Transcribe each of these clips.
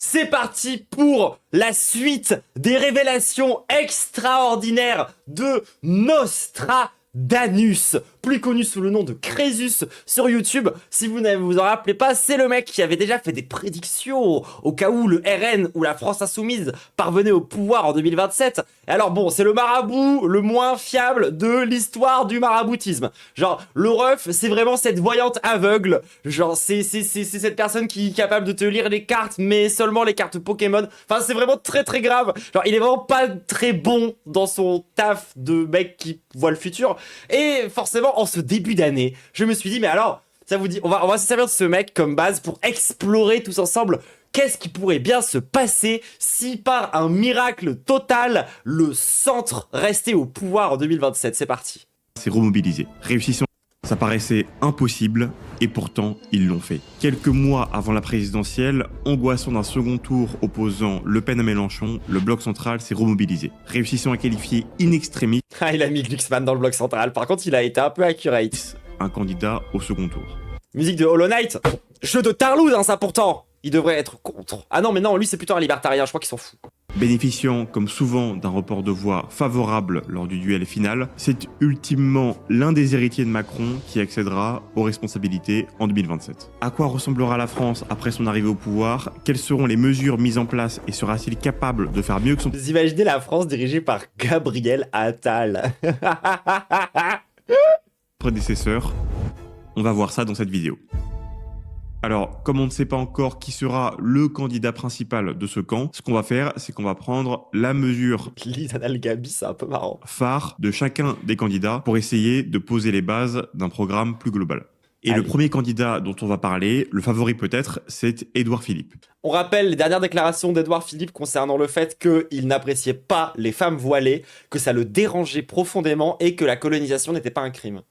C'est parti pour la suite des révélations extraordinaires de Nostradamus, plus connu sous le nom de Crésus sur YouTube. Si vous ne vous en rappelez pas, c'est le mec qui avait déjà fait des prédictions au cas où le RN ou la France Insoumise parvenait au pouvoir en 2027. Et alors bon, c'est le marabout le moins fiable de l'histoire du maraboutisme. Genre, le ref, c'est vraiment cette voyante aveugle. Genre, c'est cette personne qui est capable de te lire les cartes, mais seulement les cartes Pokémon. Enfin, c'est vraiment très très grave. Genre, il est vraiment pas très bon dans son taf de mec qui voit le futur. Et forcément, en ce début d'année, je me suis dit, mais alors, ça vous dit, on va se servir de ce mec comme base pour explorer tous ensemble qu'est-ce qui pourrait bien se passer si par un miracle total, le centre restait au pouvoir en 2027. C'est parti. C'est remobilisé. Réussissons. Ça paraissait impossible et pourtant ils l'ont fait. Quelques mois avant la présidentielle, angoissant d'un second tour opposant Le Pen à Mélenchon, le bloc central s'est remobilisé. Réussissant à qualifier in extremis Ah, il a mis Glucksmann dans le bloc central. Par contre, il a été un peu accurate. un candidat au second tour. Musique de Hollow Knight. Jeu de Tarlouse, hein, ça pourtant. Il devrait être contre. Ah non, mais non, lui c'est plutôt un libertarien, je crois qu'il s'en fout. Bénéficiant, comme souvent, d'un report de voix favorable lors du duel final, c'est ultimement l'un des héritiers de Macron qui accédera aux responsabilités en 2027. À quoi ressemblera la France après son arrivée au pouvoir? Quelles seront les mesures mises en place et sera-t-il capable de faire mieux que son Vous imaginez la France dirigée par Gabriel Attal. prédécesseur? On va voir ça dans cette vidéo. Alors, comme on ne sait pas encore qui sera le candidat principal de ce camp, ce qu'on va faire, c'est qu'on va prendre la mesure Lisanne Al-Gabi, c'est un peu marrant. phare de chacun des candidats pour essayer de poser les bases d'un programme plus global. Et Allez. le premier candidat dont on va parler, le favori peut-être, c'est Édouard Philippe. On rappelle les dernières déclarations d'Édouard Philippe concernant le fait qu'il n'appréciait pas les femmes voilées, que ça le dérangeait profondément et que la colonisation n'était pas un crime.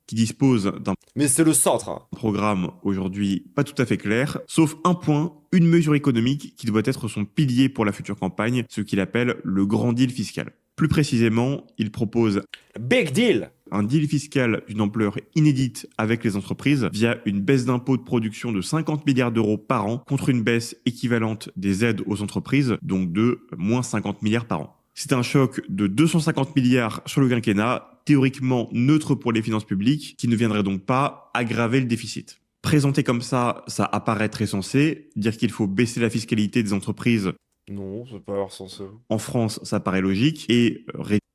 Qui dispose d'un Mais c'est le centre, hein. programme aujourd'hui pas tout à fait clair, sauf un point, une mesure économique qui doit être son pilier pour la future campagne, ce qu'il appelle le grand deal fiscal. Plus précisément, il propose Big deal. un deal fiscal d'une ampleur inédite avec les entreprises via une baisse d'impôts de production de 50 milliards d'euros par an contre une baisse équivalente des aides aux entreprises, donc de moins 50 milliards par an. C'est un choc de 250 milliards sur le quinquennat, théoriquement neutre pour les finances publiques, qui ne viendrait donc pas aggraver le déficit. Présenté comme ça apparaît très sensé. Dire qu'il faut baisser la fiscalité des entreprises Non, c'est pas leur sens. en France, ça paraît logique. Et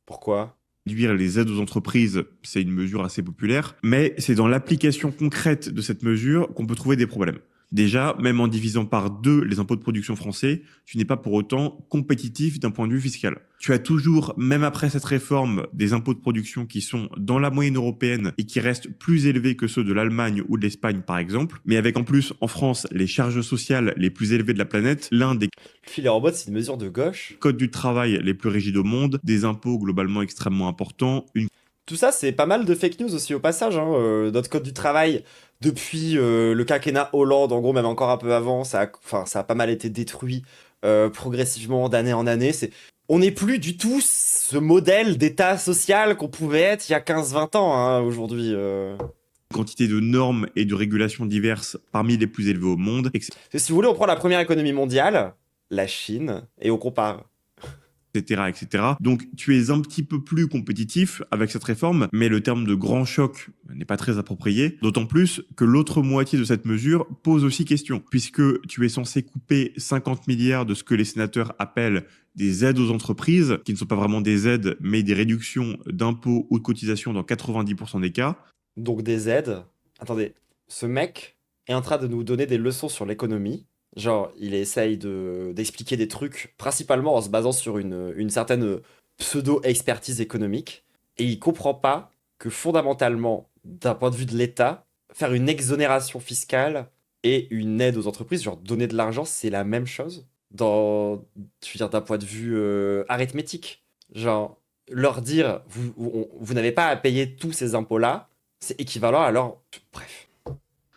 Pourquoi? réduire les aides aux entreprises, c'est une mesure assez populaire. Mais c'est dans l'application concrète de cette mesure qu'on peut trouver des problèmes. Déjà, même en divisant par 2 les impôts de production français, tu n'es pas pour autant compétitif d'un point de vue fiscal. Tu as toujours, même après cette réforme, des impôts de production qui sont dans la moyenne européenne et qui restent plus élevés que ceux de l'Allemagne ou de l'Espagne par exemple, mais avec en plus en France les charges sociales les plus élevées de la planète, l'un des Le filet en mode, c'est une mesure de gauche. codes du travail les plus rigides au monde, des impôts globalement extrêmement importants, une Tout ça, c'est pas mal de fake news aussi au passage. Hein. Notre code du travail, depuis le quinquennat Hollande, en gros, même encore un peu avant, ça a pas mal été détruit progressivement d'année en année. On n'est plus du tout ce modèle d'état social qu'on pouvait être il y a 15-20 ans hein, aujourd'hui. quantité de normes et de régulations diverses parmi les plus élevées au monde, Si vous voulez, on prend la première économie mondiale, la Chine, et on compare. etc. Donc tu es un petit peu plus compétitif avec cette réforme, mais le terme de grand choc n'est pas très approprié, d'autant plus que l'autre moitié de cette mesure pose aussi question, puisque tu es censé couper 50 milliards de ce que les sénateurs appellent des aides aux entreprises, qui ne sont pas vraiment des aides, mais des réductions d'impôts ou de cotisations dans 90% des cas. Donc des aides. Attendez, ce mec est en train de nous donner des leçons sur l'économie. Genre, il essaye d'expliquer des trucs, principalement en se basant sur une certaine pseudo-expertise économique. Et il comprend pas que fondamentalement, d'un point de vue de l'État, faire une exonération fiscale et une aide aux entreprises, genre donner de l'argent, c'est la même chose. Je veux dire, d'un point de vue arithmétique. Genre, leur dire, vous n'avez pas à payer tous ces impôts-là, c'est équivalent à leur... Bref.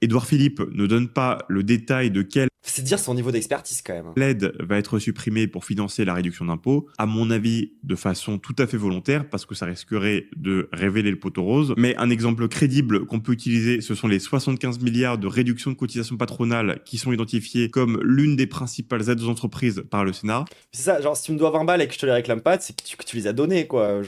Édouard Philippe ne donne pas le détail de quelle C'est dire son niveau d'expertise quand même. L'aide va être supprimée pour financer la réduction d'impôts, à mon avis de façon tout à fait volontaire, parce que ça risquerait de révéler le poteau rose. Mais un exemple crédible qu'on peut utiliser, ce sont les 75 milliards de réduction de cotisations patronales qui sont identifiés comme l'une des principales aides aux entreprises par le Sénat. C'est ça, genre si tu me dois 20 balles et que je te les réclame pas, c'est que tu les as donnés quoi.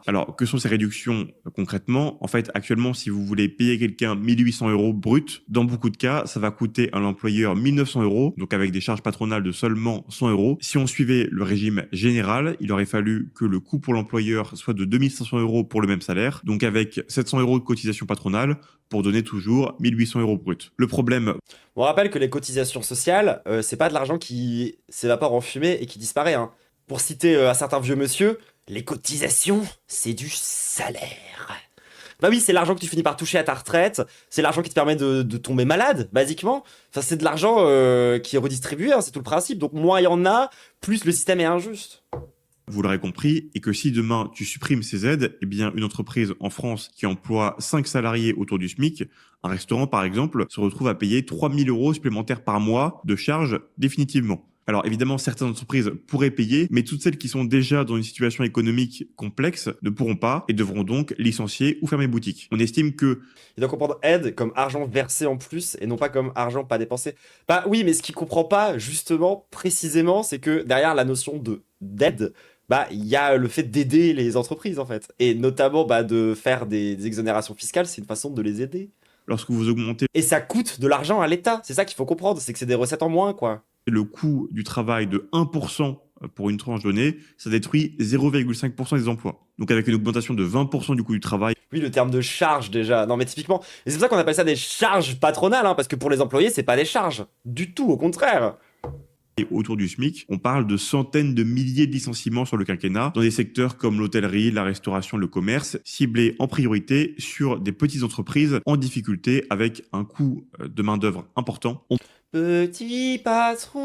Alors, que sont ces réductions concrètement? En fait, actuellement, si vous voulez payer quelqu'un 1800 € brut, dans beaucoup de cas, ça va coûter à l'employeur 1900 €, donc avec des charges patronales de seulement 100 €. Si on suivait le régime général, il aurait fallu que le coût pour l'employeur soit de 2500 € pour le même salaire, donc avec 700 € de cotisation patronale pour donner toujours 1800 € brut. Le problème... On rappelle que les cotisations sociales, c'est pas de l'argent qui s'évapore en fumée et qui disparaît. Hein. Pour citer un certain vieux monsieur, les cotisations, c'est du salaire. Bah oui, c'est l'argent que tu finis par toucher à ta retraite, c'est l'argent qui te permet de tomber malade, basiquement. Enfin, c'est de l'argent qui est redistribué, hein, c'est tout le principe. Donc moins il y en a, plus le système est injuste. Vous l'aurez compris, et que si demain tu supprimes ces aides, eh bien une entreprise en France qui emploie 5 salariés autour du SMIC, un restaurant par exemple, se retrouve à payer 3000 € supplémentaires par mois de charges définitivement. Alors évidemment, certaines entreprises pourraient payer, mais toutes celles qui sont déjà dans une situation économique complexe ne pourront pas et devront donc licencier ou fermer boutique. On estime que... Il doit comprendre aide comme argent versé en plus et non pas comme argent pas dépensé. Bah oui, mais ce qu'il comprend pas, justement, précisément, c'est que derrière la notion d'aide, bah il y a le fait d'aider les entreprises en fait. Et notamment bah, de faire des exonérations fiscales, c'est une façon de les aider. Lorsque vous augmentez... Et ça coûte de l'argent à l'État, c'est ça qu'il faut comprendre, c'est que c'est des recettes en moins quoi. Le coût du travail de 1% pour une tranche donnée, ça détruit 0,5% des emplois. Donc avec une augmentation de 20% du coût du travail. Oui, le terme de charge déjà. Non mais typiquement, et c'est pour ça qu'on appelle ça des charges patronales, hein, parce que pour les employés, c'est pas des charges. Du tout, au contraire. Et autour du SMIC, on parle de centaines de milliers de licenciements sur le quinquennat dans des secteurs comme l'hôtellerie, la restauration, le commerce, ciblés en priorité sur des petites entreprises en difficulté avec un coût de main-d'œuvre important. Petit patron.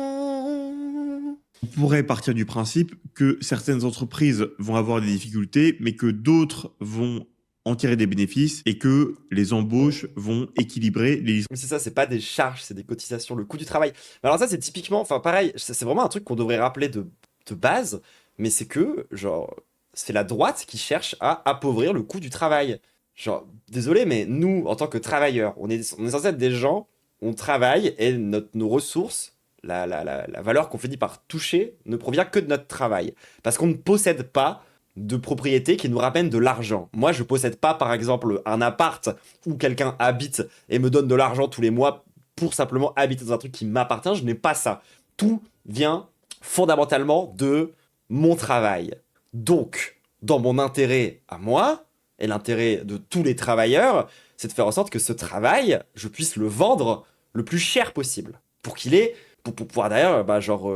On pourrait partir du principe que certaines entreprises vont avoir des difficultés, mais que d'autres vont en tirer des bénéfices et que les embauches vont équilibrer les licenciements. Mais c'est ça, c'est pas des charges, c'est des cotisations, le coût du travail. Mais alors ça, c'est typiquement, enfin pareil, c'est vraiment un truc qu'on devrait rappeler de base, mais c'est que, genre, c'est la droite qui cherche à appauvrir le coût du travail. Genre, désolé, mais nous, en tant que travailleurs, on est censé être des gens, on travaille et nos ressources, la valeur qu'on finit par toucher ne provient que de notre travail. Parce qu'on ne possède pas de propriété qui nous ramène de l'argent. Moi, je possède pas, par exemple, un appart où quelqu'un habite et me donne de l'argent tous les mois pour simplement habiter dans un truc qui m'appartient. Je n'ai pas ça. Tout vient fondamentalement de mon travail. Donc, dans mon intérêt à moi, et l'intérêt de tous les travailleurs, c'est de faire en sorte que ce travail, je puisse le vendre le plus cher possible. Pour qu'il ait, pour pouvoir d'ailleurs, bah, genre,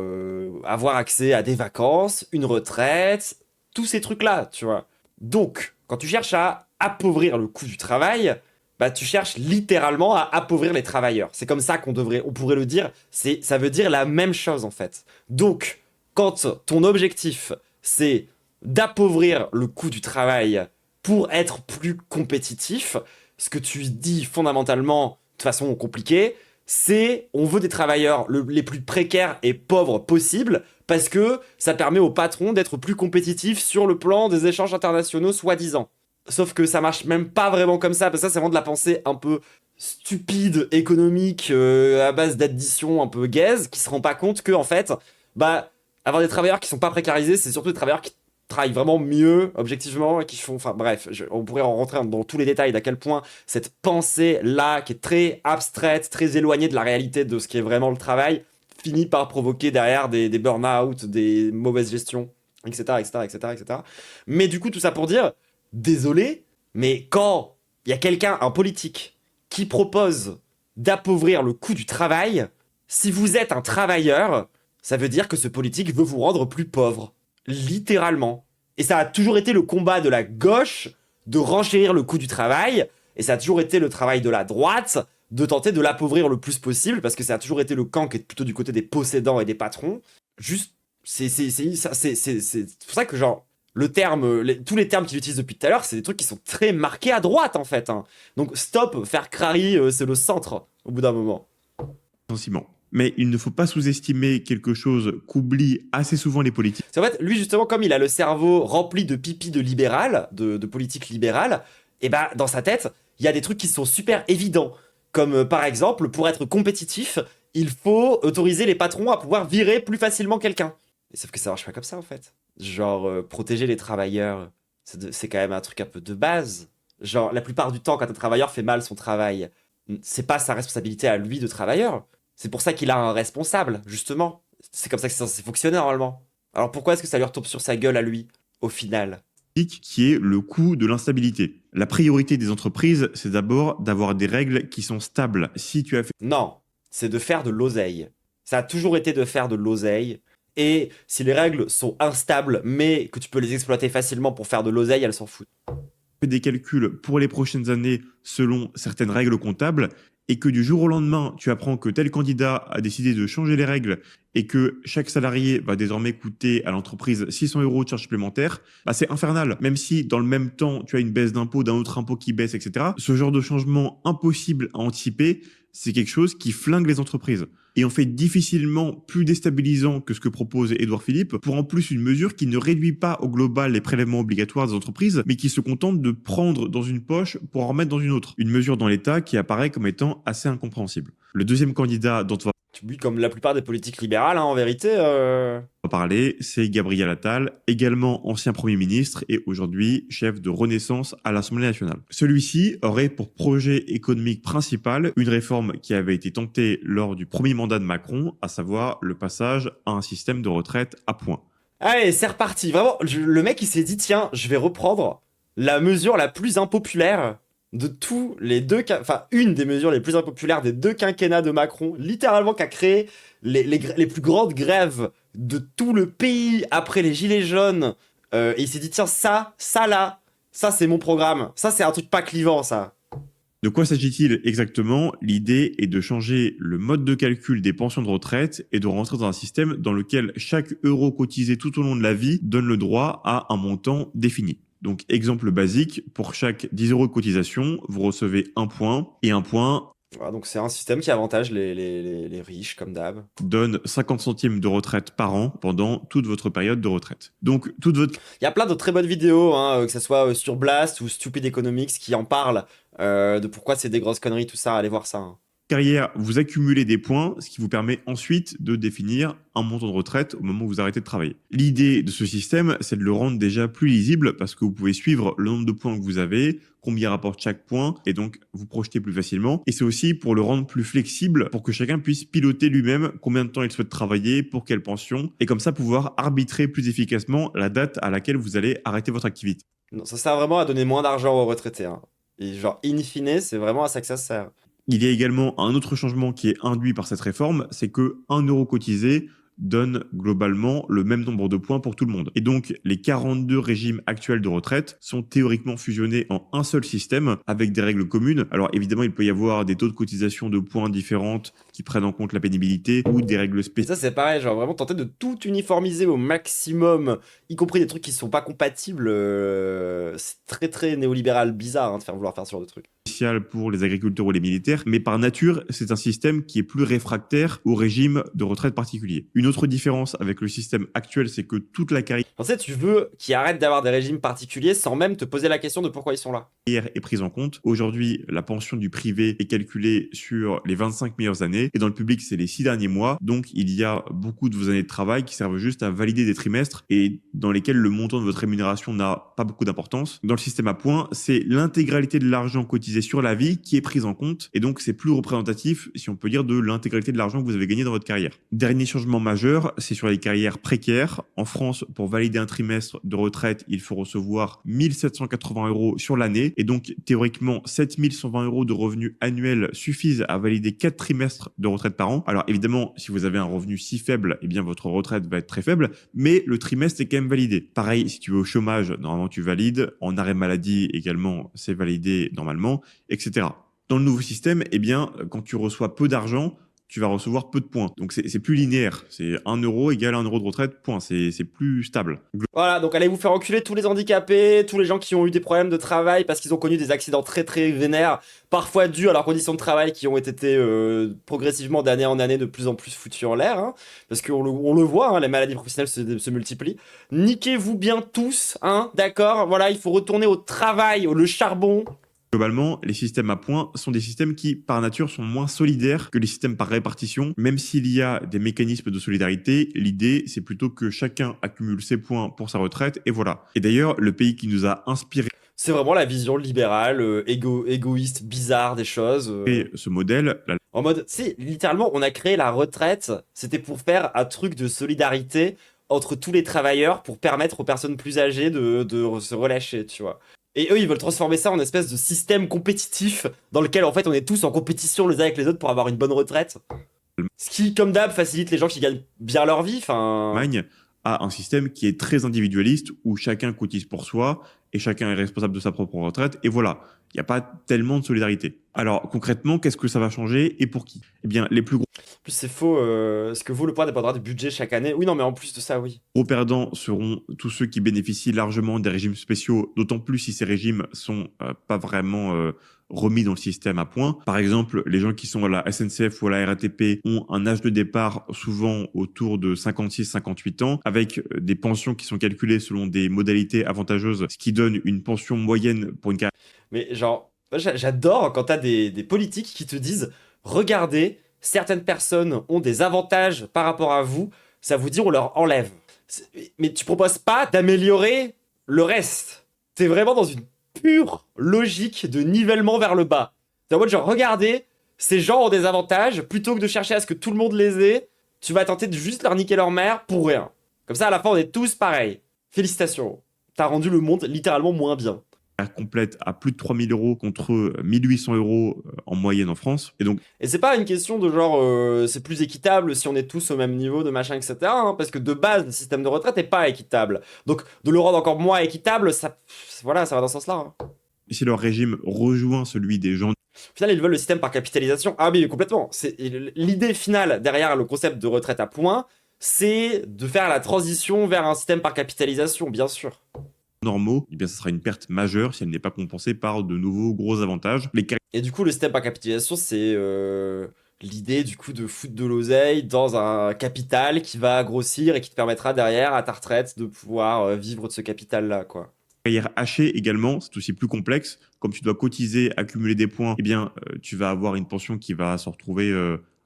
avoir accès à des vacances, une retraite, tous ces trucs-là, tu vois. Donc, quand tu cherches à appauvrir le coût du travail, bah tu cherches littéralement à appauvrir les travailleurs. C'est comme ça on pourrait le dire, ça veut dire la même chose en fait. Donc, quand ton objectif, c'est d'appauvrir le coût du travail pour être plus compétitif, ce que tu dis fondamentalement, de façon compliquée, c'est on veut des travailleurs les plus précaires et pauvres possibles parce que ça permet aux patrons d'être plus compétitifs sur le plan des échanges internationaux soi-disant. Sauf que ça marche même pas vraiment comme ça, parce que ça c'est vraiment de la pensée un peu stupide, économique, à base d'addition un peu gaze, qui se rend pas compte que en fait, bah, avoir des travailleurs qui sont pas précarisés, c'est surtout des travailleurs qui travaillent vraiment mieux, objectivement, et qui font... Enfin bref, on pourrait en rentrer dans tous les détails d'à quel point cette pensée-là, qui est très abstraite, très éloignée de la réalité de ce qui est vraiment le travail, finit par provoquer derrière des burn-out, des mauvaises gestions, etc., etc., etc., etc. Mais du coup, tout ça pour dire, désolé, mais quand il y a quelqu'un, un politique, qui propose d'appauvrir le coût du travail, si vous êtes un travailleur, ça veut dire que ce politique veut vous rendre plus pauvre. Littéralement. Et ça a toujours été le combat de la gauche de renchérir le coût du travail, et ça a toujours été le travail de la droite de tenter de l'appauvrir le plus possible, parce que ça a toujours été le camp qui est plutôt du côté des possédants et des patrons. Juste, c'est pour ça que genre, le terme, tous les termes qu'il utilise depuis tout à l'heure, c'est des trucs qui sont très marqués à droite en fait. Hein. Donc stop, faire crari, c'est le centre, au bout d'un moment. Licenciements. Mais il ne faut pas sous-estimer quelque chose qu'oublient assez souvent les politiques. C'est en fait, lui justement, comme il a le cerveau rempli de pipi de libéral, de politique libérale, et bah dans sa tête, il y a des trucs qui sont super évidents. Comme par exemple, pour être compétitif, il faut autoriser les patrons à pouvoir virer plus facilement quelqu'un. Et sauf que ça marche pas comme ça en fait. Genre, protéger les travailleurs, c'est quand même un truc un peu de base. Genre, la plupart du temps, quand un travailleur fait mal son travail, c'est pas sa responsabilité à lui de travailleur. C'est pour ça qu'il a un responsable, justement. C'est comme ça que c'est censé fonctionner normalement. Alors pourquoi est-ce que ça lui retombe sur sa gueule à lui, au final? Qui est le coût de l'instabilité. La priorité des entreprises, c'est d'abord d'avoir des règles qui sont stables. Si tu as fait Non, c'est de faire de l'oseille. Ça a toujours été de faire de l'oseille. Et si les règles sont instables, mais que tu peux les exploiter facilement pour faire de l'oseille, elles s'en foutent. des calculs pour les prochaines années selon certaines règles comptables et que du jour au lendemain, tu apprends que tel candidat a décidé de changer les règles et que chaque salarié va désormais coûter à l'entreprise 600 € de charges supplémentaires, bah c'est infernal. Même si dans le même temps, tu as une baisse d'impôt, d'un autre impôt qui baisse, etc. Ce genre de changement impossible à anticiper, c'est quelque chose qui flingue les entreprises. Et en fait difficilement plus déstabilisant que ce que propose Édouard Philippe, pour en plus une mesure qui ne réduit pas au global les prélèvements obligatoires des entreprises, mais qui se contente de prendre dans une poche pour en remettre dans une autre. Une mesure dans l'État qui apparaît comme étant assez incompréhensible. Le deuxième candidat dont on va Oui, comme la plupart des politiques libérales, hein, en vérité. parler, c'est Gabriel Attal, également ancien Premier ministre et aujourd'hui chef de Renaissance à l'Assemblée nationale. Celui-ci aurait pour projet économique principal une réforme qui avait été tentée lors du premier mandat de Macron, à savoir le passage à un système de retraite à points. Allez, c'est reparti. Vraiment, le mec, il s'est dit, tiens, je vais reprendre la mesure la plus impopulaire de tous les deux... Enfin, une des mesures les plus impopulaires des deux quinquennats de Macron, littéralement qui a créé les plus grandes grèves de tout le pays après les Gilets jaunes. Et il s'est dit, tiens, ça là, ça c'est mon programme. Ça, c'est un truc pas clivant, ça. De quoi s'agit-il exactement? L'idée est de changer le mode de calcul des pensions de retraite et de rentrer dans un système dans lequel chaque euro cotisé tout au long de la vie donne le droit à un montant défini. Donc, exemple basique, pour chaque 10 € de cotisation, vous recevez un point, et un point Voilà, donc c'est un système qui avantage les riches, comme d'hab. donne 50 centimes de retraite par an pendant toute votre période de retraite. Donc, toute votre Il y a plein de très bonnes vidéos, hein, que ce soit sur Blast ou Stupid Economics, qui en parlent de pourquoi c'est des grosses conneries, tout ça. Allez voir ça. Hein. carrière, vous accumulez des points, ce qui vous permet ensuite de définir un montant de retraite au moment où vous arrêtez de travailler. L'idée de ce système, c'est de le rendre déjà plus lisible parce que vous pouvez suivre le nombre de points que vous avez, combien rapporte chaque point, et donc vous projeter plus facilement. Et c'est aussi pour le rendre plus flexible, pour que chacun puisse piloter lui-même combien de temps il souhaite travailler, pour quelle pension, et comme ça pouvoir arbitrer plus efficacement la date à laquelle vous allez arrêter votre activité. Non, ça sert vraiment à donner moins d'argent aux retraités. Hein. Et genre, in fine, c'est vraiment à ça que ça sert. Il y a également un autre changement qui est induit par cette réforme, c'est que 1 € cotisé donne globalement le même nombre de points pour tout le monde. Et donc, les 42 régimes actuels de retraite sont théoriquement fusionnés en un seul système avec des règles communes. Alors évidemment, il peut y avoir des taux de cotisation de points différentes qui prennent en compte la pénibilité ou des règles Et spécifiques. ça, c'est pareil, genre vraiment tenter de tout uniformiser au maximum, y compris des trucs qui sont pas compatibles. C'est très très néolibéral, bizarre hein, de faire vouloir faire ce genre de trucs. Pour les agriculteurs ou les militaires, mais par nature, c'est un système qui est plus réfractaire au régime de retraite particulier. Une autre différence avec le système actuel, c'est que toute la carrière En fait, tu veux qu'ils arrêtent d'avoir des régimes particuliers sans même te poser la question de pourquoi ils sont là. est prise en compte. Aujourd'hui, la pension du privé est calculée sur les 25 meilleures années et dans le public, c'est les 6 derniers mois. Donc, il y a beaucoup de vos années de travail qui servent juste à valider des trimestres et dans lesquels le montant de votre rémunération n'a pas beaucoup d'importance. Dans le système à points, c'est l'intégralité de l'argent cotisé sur la vie qui est prise en compte et donc c'est plus représentatif, si on peut dire, de l'intégralité de l'argent que vous avez gagné dans votre carrière. Dernier changement majeur, c'est sur les carrières précaires. En France, pour valider un trimestre de retraite, il faut recevoir 1780 € sur l'année et donc théoriquement 7120 € de revenus annuels suffisent à valider 4 trimestres de retraite par an. Alors évidemment, si vous avez un revenu si faible, eh bien votre retraite va être très faible, mais le trimestre est quand même validé. Pareil, si tu es au chômage, normalement tu valides, en arrêt maladie également, c'est validé normalement, etc. Dans le nouveau système, eh bien, quand tu reçois peu d'argent, tu vas recevoir peu de points. Donc c'est plus linéaire. C'est 1 euro égale 1 euro de retraite, point. C'est plus stable. Voilà, donc allez vous faire enculer tous les handicapés, tous les gens qui ont eu des problèmes de travail parce qu'ils ont connu des accidents très très vénères, parfois dus à leurs conditions de travail qui ont été progressivement d'année en année de plus en plus foutues en l'air, hein, parce on le voit, hein, les maladies professionnelles se multiplient. Niquez-vous bien tous, hein, d'accord. Voilà, il faut retourner au travail, le charbon. Globalement, les systèmes à points sont des systèmes qui, par nature, sont moins solidaires que les systèmes par répartition. Même s'il y a des mécanismes de solidarité, l'idée, c'est plutôt que chacun accumule ses points pour sa retraite, et voilà. Et d'ailleurs, le pays qui nous a inspiré C'est vraiment la vision libérale, égoïste, bizarre des choses. ce modèle, En mode, c'est littéralement, on a créé la retraite, c'était pour faire un truc de solidarité entre tous les travailleurs pour permettre aux personnes plus âgées de se relâcher, tu vois. Et eux, ils veulent transformer ça en espèce de système compétitif dans lequel, en fait, on est tous en compétition les uns avec les autres pour avoir une bonne retraite. Ce qui, comme d'hab, facilite les gens qui gagnent bien leur vie, enfin... l'Allemagne a un système qui est très individualiste où chacun cotise pour soi et chacun est responsable de sa propre retraite. Et voilà, il n'y a pas tellement de solidarité. Alors concrètement, qu'est-ce que ça va changer et pour qui? Eh bien, les plus En plus, c'est faux, ce que vaut le point dépendra du budget chaque année. Oui, non, mais en plus de ça, oui. gros perdants seront tous ceux qui bénéficient largement des régimes spéciaux, d'autant plus si ces régimes sont pas vraiment remis dans le système à points. Par exemple, les gens qui sont à la SNCF ou à la RATP ont un âge de départ souvent autour de 56-58 ans, avec des pensions qui sont calculées selon des modalités avantageuses, ce qui donne une pension moyenne pour une carrière. Mais genre, moi, j'adore quand t'as des politiques qui te disent « Regardez, certaines personnes ont des avantages par rapport à vous, ça vous dit on leur enlève. » Mais tu proposes pas d'améliorer le reste. T'es vraiment dans une pure logique de nivellement vers le bas. T'es en mode genre, regardez, ces gens ont des avantages, plutôt que de chercher à ce que tout le monde les ait, tu vas tenter de juste leur niquer leur mère pour rien. Comme ça, à la fin, on est tous pareils. Félicitations. T'as rendu le monde littéralement moins bien. Complète à plus de 3 000 euros contre 1 800 euros en moyenne en France. Et c'est pas une question de genre c'est plus équitable si on est tous au même niveau de machin, etc. hein, parce que de base, le système de retraite est pas équitable. Donc de le rendre encore moins équitable, voilà, ça va dans ce sens-là. hein. Et si leur régime rejoint celui des gens Au final, ils veulent le système par capitalisation. Ah oui, complètement. L'idée finale derrière le concept de retraite à points, c'est de faire la transition vers un système par capitalisation, bien sûr. normaux, eh bien, ça sera une perte majeure si elle n'est pas compensée par de nouveaux gros avantages. Et du coup, le système par capitalisation, c'est l'idée du coup de foutre de l'oseille dans un capital qui va grossir et qui te permettra derrière, à ta retraite, de pouvoir vivre de ce capital-là, quoi. Carrière hachée également, c'est aussi plus complexe. Comme tu dois cotiser, accumuler des points, eh bien, tu vas avoir une pension qui va se retrouver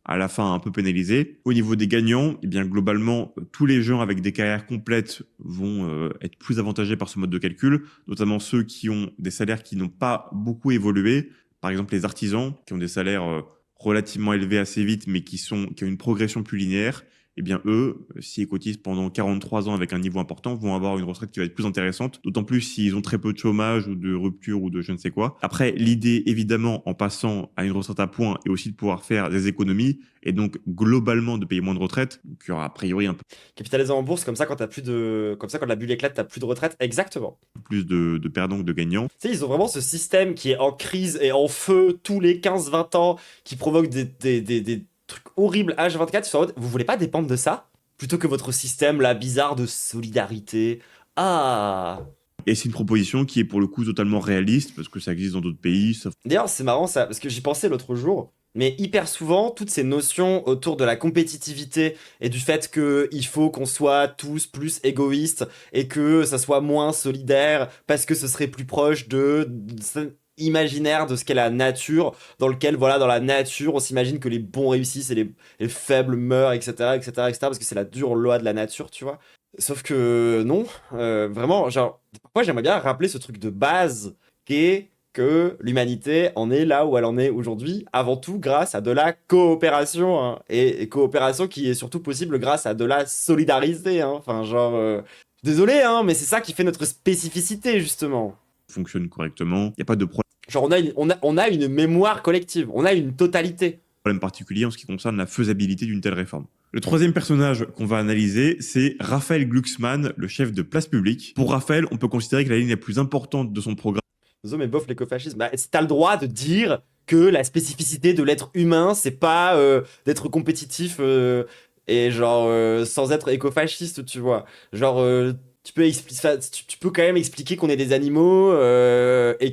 à la fin un peu pénalisée. Au niveau des gagnants, eh bien, globalement, tous les gens avec des carrières complètes vont être plus avantagés par ce mode de calcul, notamment ceux qui ont des salaires qui n'ont pas beaucoup évolué. Par exemple, les artisans qui ont des salaires relativement élevés assez vite, mais qui ont une progression plus linéaire. Eh bien, eux, s'ils cotisent pendant 43 ans avec un niveau important, vont avoir une retraite qui va être plus intéressante, d'autant plus s'ils ont très peu de chômage ou de rupture ou de je ne sais quoi. Après, l'idée, évidemment, en passant à une retraite à points, est aussi de pouvoir faire des économies et donc, globalement, de payer moins de retraite. Donc, il y aura a priori un peu Capitaliser en bourse, comme ça, quand quand la bulle éclate, t'as plus de retraite. Exactement. plus de perdants que de gagnants. Tu sais, ils ont vraiment ce système qui est en crise et en feu tous les 15-20 ans, qui provoque des trucs horribles H24. Ils sont en mode, vous voulez pas dépendre de ça? Plutôt que votre système, là, bizarre de solidarité. Ah! Et c'est une proposition qui est pour le coup totalement réaliste, parce que ça existe dans d'autres pays. D'ailleurs, c'est marrant ça, parce que j'y pensais l'autre jour, mais hyper souvent, toutes ces notions autour de la compétitivité et du fait qu'il faut qu'on soit tous plus égoïstes et que ça soit moins solidaire parce que ce serait plus proche de imaginaire de ce qu'est la nature, dans lequel, voilà, dans la nature, on s'imagine que les bons réussissent et les faibles meurent, etc., etc., etc., parce que c'est la dure loi de la nature, tu vois. Sauf que non, vraiment, genre, parfois j'aimerais bien rappeler ce truc de base qui est que l'humanité en est là où elle en est aujourd'hui, avant tout grâce à de la coopération, hein, et coopération qui est surtout possible grâce à de la solidarité, hein, enfin genre, désolé, hein, mais c'est ça qui fait notre spécificité, justement. Fonctionne correctement, il n'y a pas de Genre on a une mémoire collective, on a une totalité. problème particulier en ce qui concerne la faisabilité d'une telle réforme. Le troisième personnage qu'on va analyser, c'est Raphaël Glucksmann, le chef de Place Publique. Pour Raphaël, on peut considérer que la ligne la plus importante de son programme. Désolé, mais bof l'écofascisme. Bah, t'as le droit de dire que la spécificité de l'être humain, c'est pas d'être compétitif et genre sans être écofasciste, tu vois. Genre, tu peux quand même expliquer qu'on est des animaux et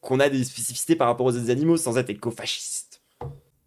qu'on a des spécificités par rapport aux autres animaux sans être écofasciste.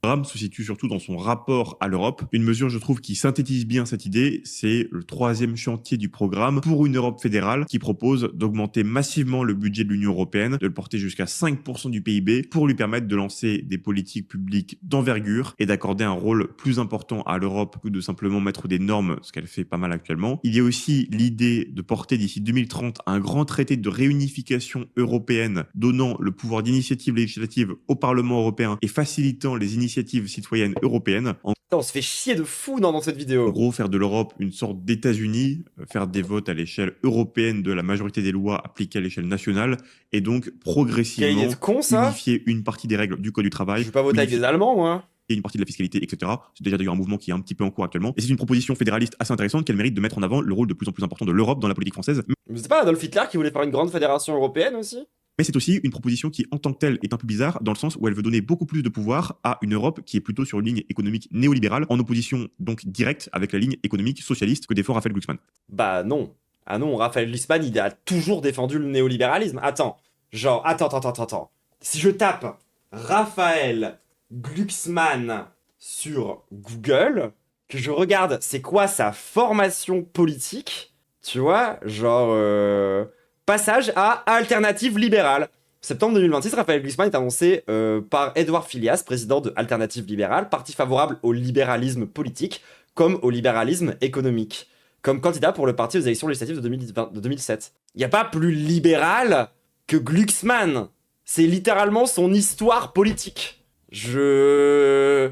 Le programme se situe surtout dans son rapport à l'Europe. Une mesure, je trouve, qui synthétise bien cette idée, c'est le 3e chantier du programme pour une Europe fédérale qui propose d'augmenter massivement le budget de l'Union européenne, de le porter jusqu'à 5% du PIB pour lui permettre de lancer des politiques publiques d'envergure et d'accorder un rôle plus important à l'Europe que de simplement mettre des normes, ce qu'elle fait pas mal actuellement. Il y a aussi l'idée de porter d'ici 2030 un grand traité de réunification européenne donnant le pouvoir d'initiative législative au Parlement européen et facilitant les initiatives citoyennes européennes. En On se fait chier de fou dans cette vidéo. gros, faire de l'Europe une sorte d'États-Unis, faire des votes à l'échelle européenne de la majorité des lois appliquées à l'échelle nationale, et donc progressivement Quelle idée de con, ça. unifier une partie des règles du Code du travail, Je vais pas voter avec des Allemands, moi. et une partie de la fiscalité, etc. C'est déjà d'ailleurs un mouvement qui est un petit peu en cours actuellement. Et c'est une proposition fédéraliste assez intéressante qui a le mérite de mettre en avant le rôle de plus en plus important de l'Europe dans la politique française. Mais c'est pas Adolf Hitler qui voulait faire une grande fédération européenne aussi? Mais c'est aussi une proposition qui, en tant que telle, est un peu bizarre, dans le sens où elle veut donner beaucoup plus de pouvoir à une Europe qui est plutôt sur une ligne économique néolibérale, en opposition donc directe avec la ligne économique socialiste que défend Raphaël Glucksmann. Bah non. Ah non, Raphaël Glucksmann, il a toujours défendu le néolibéralisme. Attends. Si je tape Raphaël Glucksmann sur Google, que je regarde c'est quoi sa formation politique, tu vois, genre... Passage à Alternative libérale. Septembre 2026, Raphaël Glucksmann est annoncé par Édouard Philias, président de Alternative libérale, parti favorable au libéralisme politique comme au libéralisme économique, comme candidat pour le parti aux élections législatives de 2007. Il n'y a pas plus libéral que Glucksmann. C'est littéralement son histoire politique. Genre,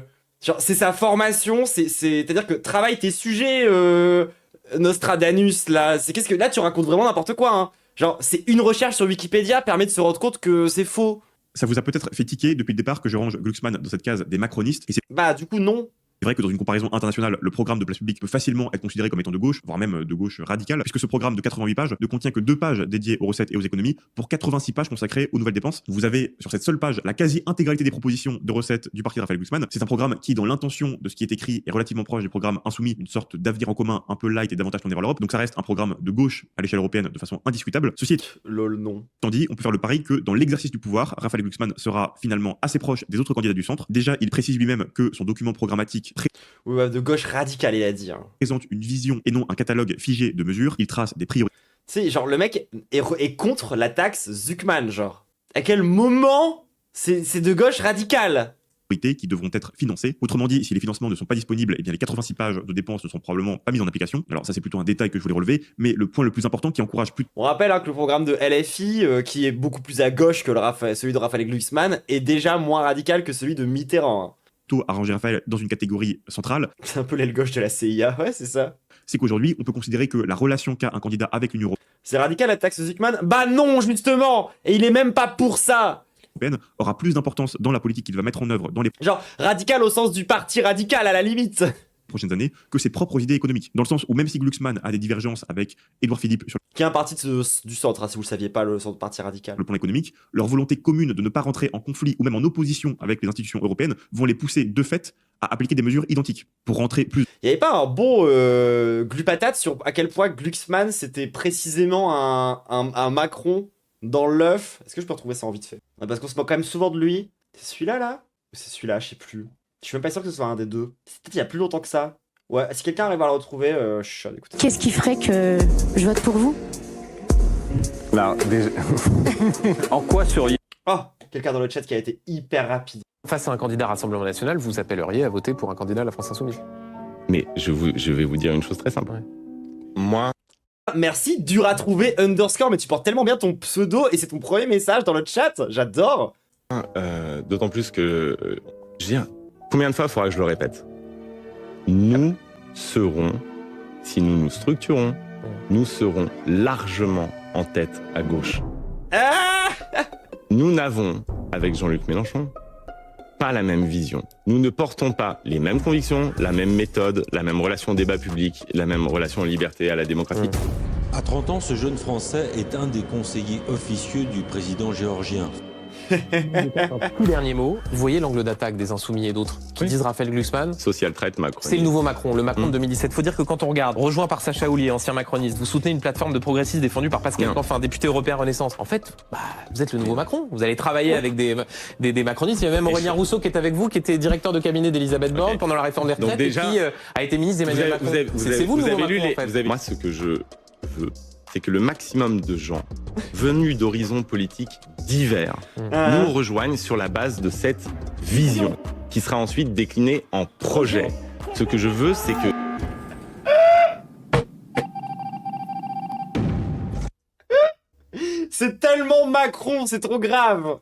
c'est sa formation, c'est-à-dire que travaille tes sujets, Nostradamus, là. Là, tu racontes vraiment n'importe quoi, hein. Genre, c'est une recherche sur Wikipédia permet de se rendre compte que c'est faux. Ça vous a peut-être fait tiquer depuis le départ que je range Glucksmann dans cette case des macronistes, et c'est Bah, du coup, non. vrai que dans une comparaison internationale, le programme de place publique peut facilement être considéré comme étant de gauche, voire même de gauche radicale, puisque ce programme de 88 pages ne contient que 2 pages dédiées aux recettes et aux économies, pour 86 pages consacrées aux nouvelles dépenses. Vous avez sur cette seule page la quasi-intégralité des propositions de recettes du parti de Raphaël Glucksmann. C'est un programme qui, dans l'intention de ce qui est écrit, est relativement proche du programme Insoumis, une sorte d'avenir en commun un peu light et davantage tourné vers l'Europe. Donc ça reste un programme de gauche à l'échelle européenne de façon indiscutable. Ceci Lol, non. étant dit, on peut faire le pari que dans l'exercice du pouvoir, Raphaël Glucksmann sera finalement assez proche des autres candidats du centre. Déjà, il précise lui-même que son document programmatique Oui, bah, de gauche radicale, il a dit. Hein. présente une vision et non un catalogue figé de mesures. Il trace des priorités Tu sais, genre, le mec est contre la taxe Zuckman, genre. À quel moment c'est de gauche radicale? qui devront être financées. Autrement dit, si les financements ne sont pas disponibles, eh bien les 86 pages de dépenses ne sont probablement pas mises en application. Alors ça, c'est plutôt un détail que je voulais relever, mais le point le plus important qui encourage plus On rappelle hein, que le programme de LFI, qui est beaucoup plus à gauche que celui de Raphaël Glucksmann, est déjà moins radical que celui de Mitterrand. Hein. tôt à ranger Raphaël dans une catégorie centrale, C'est un peu l'aile gauche de la CIA, ouais, c'est ça. c'est qu'aujourd'hui, on peut considérer que la relation qu'a un candidat avec l'Union C'est radical la taxe Zuckman? Bah non, justement. Et il est même pas pour ça. européenne aura plus d'importance dans la politique qu'il va mettre en œuvre dans les Genre, radical au sens du parti radical, à la limite. prochaines années que ses propres idées économiques. Dans le sens où même si Glucksmann a des divergences avec Édouard Philippe sur Qui est un parti du centre, hein, si vous le saviez pas, le centre parti radical. le plan économique, leur volonté commune de ne pas rentrer en conflit ou même en opposition avec les institutions européennes vont les pousser de fait à appliquer des mesures identiques pour rentrer plus. Il y avait pas un bon glupatate sur à quel point Glucksmann c'était précisément un Macron dans l'œuf. Est-ce que je peux retrouver ça en vite fait? Parce qu'on se moque quand même souvent de lui. C'est celui-là là? Ou c'est celui-là, je sais plus. Je suis même pas sûr que ce soit un des deux. C'est peut-être il y a plus longtemps que ça. Ouais, si quelqu'un arrive à le retrouver, je suis chaud, écoutez. Qu'est-ce qui ferait que je vote pour vous? Là, déjà... en quoi seriez Oh, quelqu'un dans le chat qui a été hyper rapide. Face à un candidat Rassemblement National, vous appelleriez à voter pour un candidat à la France Insoumise. Mais je vais vous dire une chose très simple. Ouais. Moi, Merci, dur à trouver underscore, mais tu portes tellement bien ton pseudo et c'est ton premier message dans le chat. J'adore. d'autant plus que... je veux dire, combien de fois il faudra que je le répète? Nous serons, si nous nous structurons, nous serons largement en tête à gauche. Ah Nous n'avons, avec Jean-Luc Mélenchon, pas la même vision. Nous ne portons pas les mêmes convictions, la même méthode, la même relation au débat public, la même relation aux libertés et à la démocratie. À 30 ans, ce jeune Français est un des conseillers officieux du président géorgien. Un tout dernier mot. Vous voyez l'angle d'attaque des Insoumis et d'autres qui Oui. disent Raphaël Glucksmann. Social traite Macron. C'est le nouveau Macron, le Macron de 2017. Faut dire que quand on regarde, rejoint par Sacha Houlier, ancien macroniste, vous soutenez une plateforme de progressistes défendue par Pascal Non. Canfin, député européen Renaissance. En fait, vous êtes le nouveau Macron. Vous allez travailler avec des macronistes. Il y a même Aurélien Rousseau qui est avec vous, qui était directeur de cabinet d'Elisabeth Borne pendant la réforme des Donc retraites déjà, et qui a été ministre d'Emmanuel Macron. C'est vous le nouveau Macron, en fait. Moi, ce que je veux, c'est que le maximum de gens venus d'horizons politiques divers nous rejoignent sur la base de cette vision qui sera ensuite déclinée en projet. Ce que je veux, c'est que C'est tellement Macron, c'est trop grave.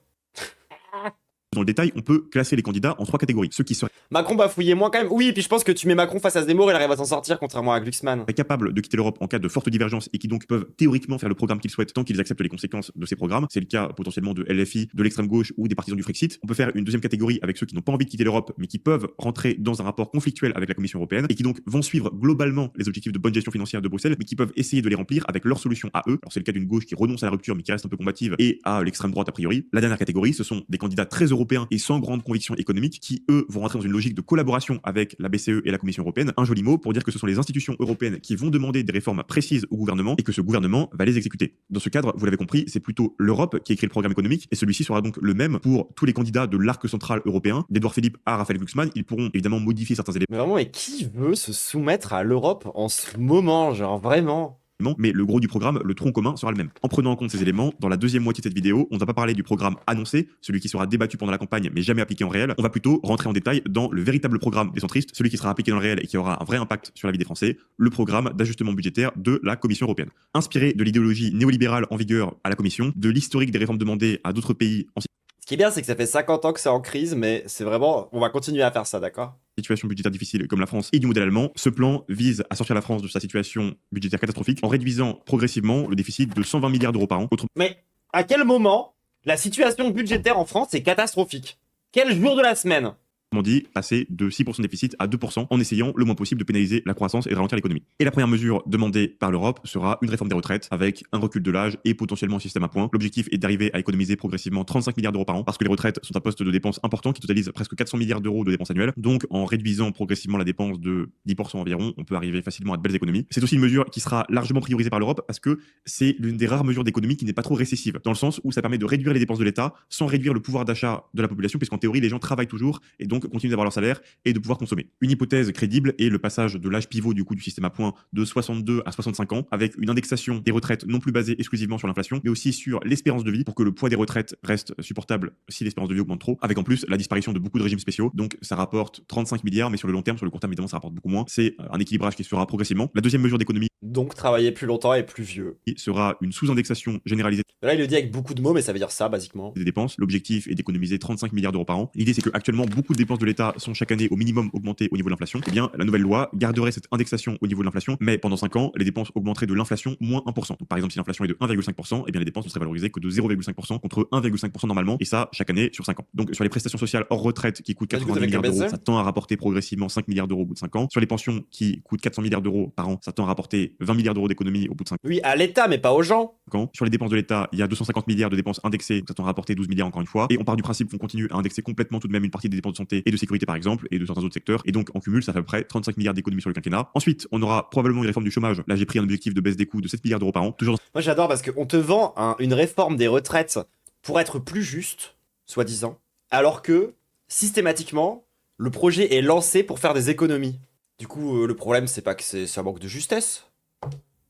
Dans le détail, on peut classer les candidats en 3 catégories. Ceux qui seraient Macron bafouillait moins quand même. Oui, et puis je pense que tu mets Macron face à Zemmour, il arrive à s'en sortir, contrairement à Glucksmann. capables de quitter l'Europe en cas de forte divergence et qui donc peuvent théoriquement faire le programme qu'ils souhaitent tant qu'ils acceptent les conséquences de ces programmes. C'est le cas potentiellement de LFI, de l'extrême gauche ou des partisans du Frexit. On peut faire une deuxième catégorie avec ceux qui n'ont pas envie de quitter l'Europe mais qui peuvent rentrer dans un rapport conflictuel avec la Commission européenne et qui donc vont suivre globalement les objectifs de bonne gestion financière de Bruxelles mais qui peuvent essayer de les remplir avec leurs solutions à eux. Alors c'est le cas d'une gauche qui renonce à la rupture mais qui reste un peu combative et à l'extrême droite a priori. La dernière catégorie, ce sont des candidats très européens et sans grande conviction économique qui eux vont rentrer dans une logique de collaboration avec la BCE et la Commission européenne. Un joli mot pour dire que ce sont les institutions européennes qui vont demander des réformes précises au gouvernement et que ce gouvernement va les exécuter. Dans ce cadre, vous l'avez compris, c'est plutôt l'Europe qui écrit le programme économique et celui-ci sera donc le même pour tous les candidats de l'arc central européen, d'Edouard Philippe à Raphaël Glucksmann. Ils pourront évidemment modifier certains éléments, Mais vraiment, et qui veut se soumettre à l'Europe en ce moment, genre vraiment? mais le gros du programme, le tronc commun, sera le même. En prenant en compte ces éléments, dans la deuxième moitié de cette vidéo, on ne va pas parler du programme annoncé, celui qui sera débattu pendant la campagne mais jamais appliqué en réel. On va plutôt rentrer en détail dans le véritable programme des centristes, celui qui sera appliqué dans le réel et qui aura un vrai impact sur la vie des Français, le programme d'ajustement budgétaire de la Commission européenne. Inspiré de l'idéologie néolibérale en vigueur à la Commission, de l'historique des réformes demandées à d'autres pays en Ce qui est bien, c'est que ça fait 50 ans que c'est en crise, mais c'est vraiment... On va continuer à faire ça, d'accord? situation budgétaire difficile comme la France et du modèle allemand, ce plan vise à sortir la France de sa situation budgétaire catastrophique en réduisant progressivement le déficit de 120 milliards d'euros par an. Mais à quel moment la situation budgétaire en France est catastrophique? Quel jour de la semaine? Autrement dit, passer de 6% de déficit à 2% en essayant le moins possible de pénaliser la croissance et de ralentir l'économie. Et la première mesure demandée par l'Europe sera une réforme des retraites avec un recul de l'âge et potentiellement un système à points. L'objectif est d'arriver à économiser progressivement 35 milliards d'euros par an parce que les retraites sont un poste de dépenses important qui totalise presque 400 milliards d'euros de dépenses annuelles. Donc en réduisant progressivement la dépense de 10% environ, on peut arriver facilement à de belles économies. C'est aussi une mesure qui sera largement priorisée par l'Europe parce que c'est l'une des rares mesures d'économie qui n'est pas trop récessive, dans le sens où ça permet de réduire les dépenses de l'État sans réduire le pouvoir d'achat de la population, puisqu'en théorie les gens travaillent toujours et donc continuent d'avoir leur salaire et de pouvoir consommer. Une hypothèse crédible est le passage de l'âge pivot du coût du système à points de 62 à 65 ans, avec une indexation des retraites non plus basée exclusivement sur l'inflation, mais aussi sur l'espérance de vie pour que le poids des retraites reste supportable si l'espérance de vie augmente trop, avec en plus la disparition de beaucoup de régimes spéciaux. Donc ça rapporte 35 milliards, mais sur le long terme, sur le court terme évidemment ça rapporte beaucoup moins. C'est un équilibrage qui se fera progressivement. La deuxième mesure d'économie Donc travailler plus longtemps et plus vieux. sera une sous-indexation généralisée Là, il le dit avec beaucoup de mots, mais ça veut dire ça, basiquement. des dépenses. L'objectif est d'économiser 35 milliards d'euros par an. L'idée, c'est que actuellement beaucoup de dépenses de l'État sont chaque année au minimum augmentées au niveau de l'inflation. Eh bien, la nouvelle loi garderait cette indexation au niveau de l'inflation, mais pendant 5 ans, les dépenses augmenteraient de l'inflation moins 1%. Donc, par exemple, si l'inflation est de 1,5%, eh bien, les dépenses ne seraient valorisées que de 0,5% contre 1,5% normalement, et ça chaque année sur 5 ans. Donc, sur les prestations sociales hors retraite qui coûtent Ah, du coup, 90 t'avais milliards qu'à d'euros, baisser ça tend à rapporter progressivement 5 milliards d'euros au bout de 5 ans. Sur les pensions qui coûtent 400 milliards d'euros par an, ça tend à rapporter 20 milliards d'euros d'économies au bout de 5 Oui, à l'État, mais pas aux gens. ans. Sur les dépenses de l'État, il y a 250 milliards de dépenses indexées, donc ça tend à rapporter 12 milliards encore une fois. Et on part du principe qu'on continue à indexer complètement tout de même une partie des dépenses de santé et de sécurité par exemple, et de certains autres secteurs. Et donc en cumul, ça fait à peu près 35 milliards d'économies sur le quinquennat. Ensuite, on aura probablement une réforme du chômage. Là, j'ai pris un objectif de baisse des coûts de 7 milliards d'euros par an. Toujours Moi, j'adore parce qu'on te vend une réforme des retraites pour être plus juste, soi-disant, alors que, systématiquement, le projet est lancé pour faire des économies. Du coup, le problème, c'est pas que c'est un manque de justesse.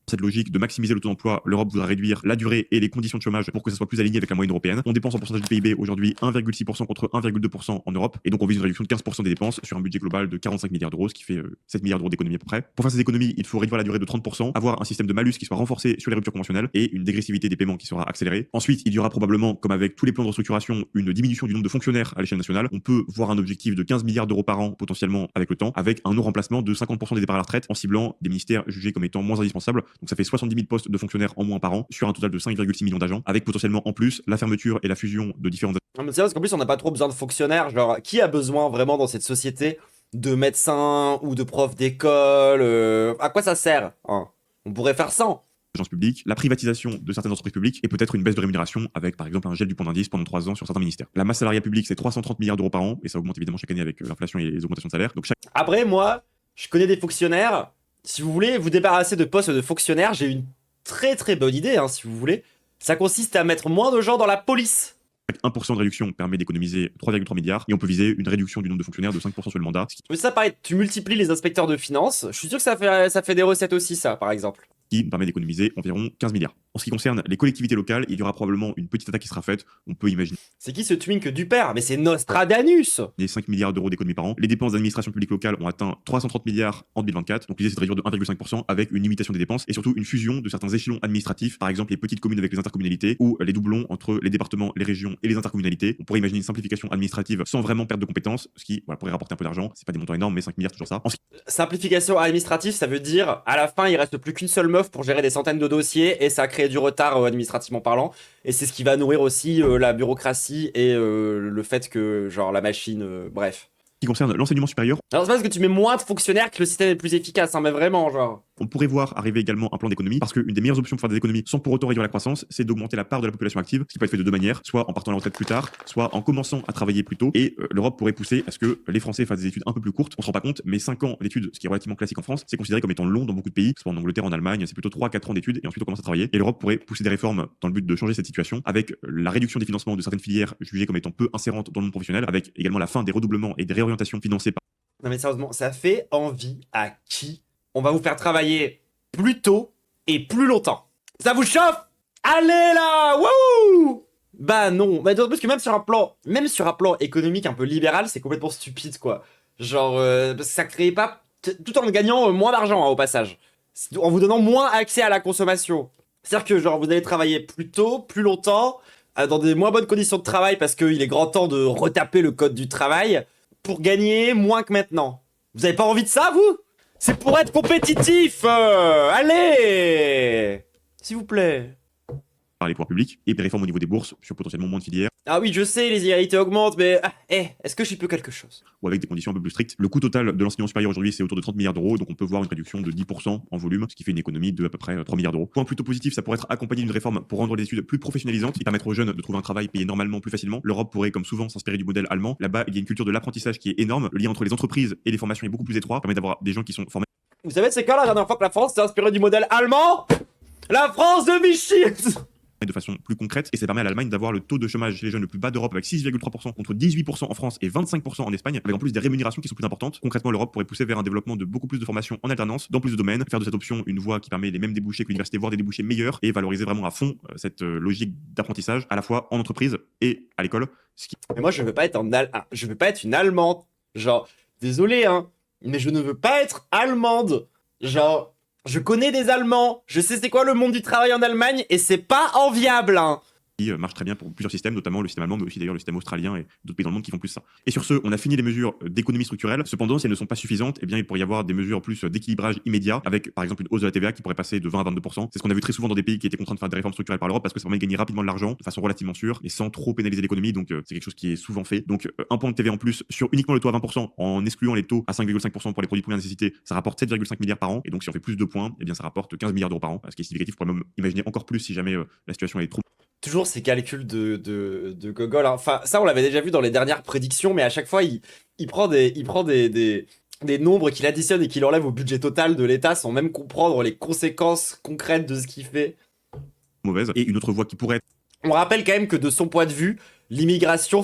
cette logique de maximiser le taux d'emploi, l'Europe voudra réduire la durée et les conditions de chômage pour que ça soit plus aligné avec la moyenne européenne. On dépense en pourcentage du PIB aujourd'hui 1,6% contre 1,2% en Europe, et donc on vise une réduction de 15% des dépenses sur un budget global de 45 milliards d'euros, ce qui fait 7 milliards d'euros d'économie à peu près. Pour faire ces économies, il faut réduire la durée de 30%, avoir un système de malus qui soit renforcé sur les ruptures conventionnelles et une dégressivité des paiements qui sera accélérée. Ensuite, il y aura probablement, comme avec tous les plans de restructuration, une diminution du nombre de fonctionnaires à l'échelle nationale. On peut voir un objectif de 15 milliards d'euros par an potentiellement avec le temps, avec un non-remplacement de 50% des départs à la retraite en ciblant des ministères jugés comme étant moins indispensables. Donc ça fait 70 000 postes de fonctionnaires en moins par an sur un total de 5,6 millions d'agents, avec potentiellement en plus la fermeture et la fusion de différentes... Non, mais c'est vrai, parce qu'en plus, on n'a pas trop besoin de fonctionnaires. Genre, qui a besoin vraiment dans cette société de médecins ou de profs d'école À quoi ça sert hein? On pourrait faire sans. agences publiques, la privatisation de certaines entreprises publiques et peut-être une baisse de rémunération avec par exemple un gel du point d'indice pendant 3 ans sur certains ministères. La masse salariale publique, c'est 330 milliards d'euros par an et ça augmente évidemment chaque année avec l'inflation et les augmentations de salaire. Donc Après, moi, je connais des fonctionnaires. Si vous voulez vous débarrasser de postes de fonctionnaires, j'ai une très très bonne idée, hein, si vous voulez. Ça consiste à mettre moins de gens dans la police. chaque 1% de réduction permet d'économiser 3,3 milliards et on peut viser une réduction du nombre de fonctionnaires de 5% sur le mandat, ce Mais ça, pareil, tu multiplies les inspecteurs de finances. Je suis sûr que ça fait des recettes aussi, ça, par exemple. qui permet d'économiser environ 15 milliards. En ce qui concerne les collectivités locales, il y aura probablement une petite attaque qui sera faite. On peut imaginer C'est qui ce twink du père? Mais c'est Nostradamus! les 5 milliards d'euros d'économies par an. Les dépenses d'administration publique locale ont atteint 330 milliards en 2024. Donc l'idée c'est de réduire de 1,5% avec une limitation des dépenses et surtout une fusion de certains échelons administratifs, par exemple les petites communes avec les intercommunalités ou les doublons entre les départements, les régions et les intercommunalités. On pourrait imaginer une simplification administrative sans vraiment perdre de compétences, ce qui pourrait rapporter un peu d'argent. C'est pas des montants énormes, mais 5 milliards toujours ça. Simplification administrative, ça veut dire à la fin il reste plus qu'une seule meuf pour gérer des centaines de dossiers et ça crée du retard administrativement parlant. Et c'est ce qui va nourrir aussi la bureaucratie et le fait que genre la machine, bref. Ce qui concerne l'enseignement supérieur, Alors c'est pas parce que tu mets moins de fonctionnaires que le système est plus efficace, hein, mais vraiment genre. on pourrait voir arriver également un plan d'économie parce qu'une des meilleures options pour faire des économies sans pour autant réduire la croissance, c'est d'augmenter la part de la population active, ce qui peut être fait de deux manières, soit en partant à la retraite plus tard, soit en commençant à travailler plus tôt. Et l'Europe pourrait pousser à ce que les Français fassent des études un peu plus courtes. On se rend pas compte, mais 5 ans d'études, ce qui est relativement classique en France, c'est considéré comme étant long dans beaucoup de pays, soit en Angleterre, en Allemagne, c'est plutôt 3-4 ans d'études et ensuite on commence à travailler. Et l'Europe pourrait pousser des réformes dans le but de changer cette situation avec la réduction des financements de certaines filières jugées comme étant peu insérantes dans le monde professionnel, avec également la fin des redoublements et des réorientations financées par Non mais sérieusement, ça fait envie à qui? On va vous faire travailler plus tôt et plus longtemps. Ça vous chauffe? Allez là! Wouh! Bah non, bah d'autant plus que même sur un plan économique un peu libéral, c'est complètement stupide quoi. Genre, parce que ça crée pas, tout en gagnant moins d'argent hein, au passage, en vous donnant moins accès à la consommation. C'est-à-dire que genre vous allez travailler plus tôt, plus longtemps, dans des moins bonnes conditions de travail parce qu'il est grand temps de retaper le code du travail pour gagner moins que maintenant. Vous avez pas envie de ça vous? C'est pour être compétitif. Allez, s'il vous plaît. les pouvoirs publics et des réformes au niveau des bourses sur potentiellement moins de filières Ah oui, je sais, les inégalités augmentent, mais est-ce que j'y peux quelque chose? ou avec des conditions un peu plus strictes. Le coût total de l'enseignement supérieur aujourd'hui, c'est autour de 30 milliards d'euros, donc on peut voir une réduction de 10% en volume, ce qui fait une économie de à peu près 3 milliards d'euros. Point plutôt positif, ça pourrait être accompagné d'une réforme pour rendre les études plus professionnalisantes et permettre aux jeunes de trouver un travail payé normalement plus facilement. L'Europe pourrait, comme souvent, s'inspirer du modèle allemand. Là-bas, il y a une culture de l'apprentissage qui est énorme. Le lien entre les entreprises et les formations est beaucoup plus étroit, permet d'avoir des gens qui sont formés. Vous savez, c'est quand la dernière fois que la France s'est inspirée du modèle allemand? La France de Vichy. De façon plus concrète et ça permet à l'Allemagne d'avoir le taux de chômage chez les jeunes le plus bas d'Europe avec 6,3% contre 18% en France et 25% en Espagne avec en plus des rémunérations qui sont plus importantes. Concrètement, l'Europe pourrait pousser vers un développement de beaucoup plus de formations en alternance dans plus de domaines, faire de cette option une voie qui permet les mêmes débouchés que l'université, voire des débouchés meilleurs et valoriser vraiment à fond cette logique d'apprentissage à la fois en entreprise et à l'école. Mais moi je veux pas être je veux pas être une Allemande. Genre, désolé hein, mais je ne veux pas être allemande. Genre, je connais des Allemands, je sais c'est quoi le monde du travail en Allemagne et c'est pas enviable hein. Qui marche très bien pour plusieurs systèmes, notamment le système allemand, mais aussi d'ailleurs le système australien et d'autres pays dans le monde qui font plus ça. Et sur ce, on a fini les mesures d'économie structurelle. Cependant, si elles ne sont pas suffisantes, eh bien, il pourrait y avoir des mesures plus d'équilibrage immédiat, avec par exemple une hausse de la TVA qui pourrait passer de 20 à 22%. C'est ce qu'on a vu très souvent dans des pays qui étaient contraints de faire des réformes structurelles par l'Europe parce que ça permet de gagner rapidement de l'argent de façon relativement sûre et sans trop pénaliser l'économie. Donc c'est quelque chose qui est souvent fait. Donc un point de TVA en plus sur uniquement le taux à 20% en excluant les taux à 5,5% pour les produits de première nécessité, ça rapporte 7,5 milliards par an. Et donc si on fait plus de points, eh bien ça rapporte 15 milliards d'euros par an. Ce qui est significatif, on pourrait même imaginer encore plus si jamais la situation est trop. Toujours ces calculs de gogol. Hein. Enfin, ça, on l'avait déjà vu dans les dernières prédictions, mais à chaque fois, il prend des nombres qu'il additionne et qu'il enlève au budget total de l'État sans même comprendre les conséquences concrètes de ce qu'il fait. Mauvaise. Et une autre voie qui pourrait être. On rappelle quand même que de son point de vue, l'immigration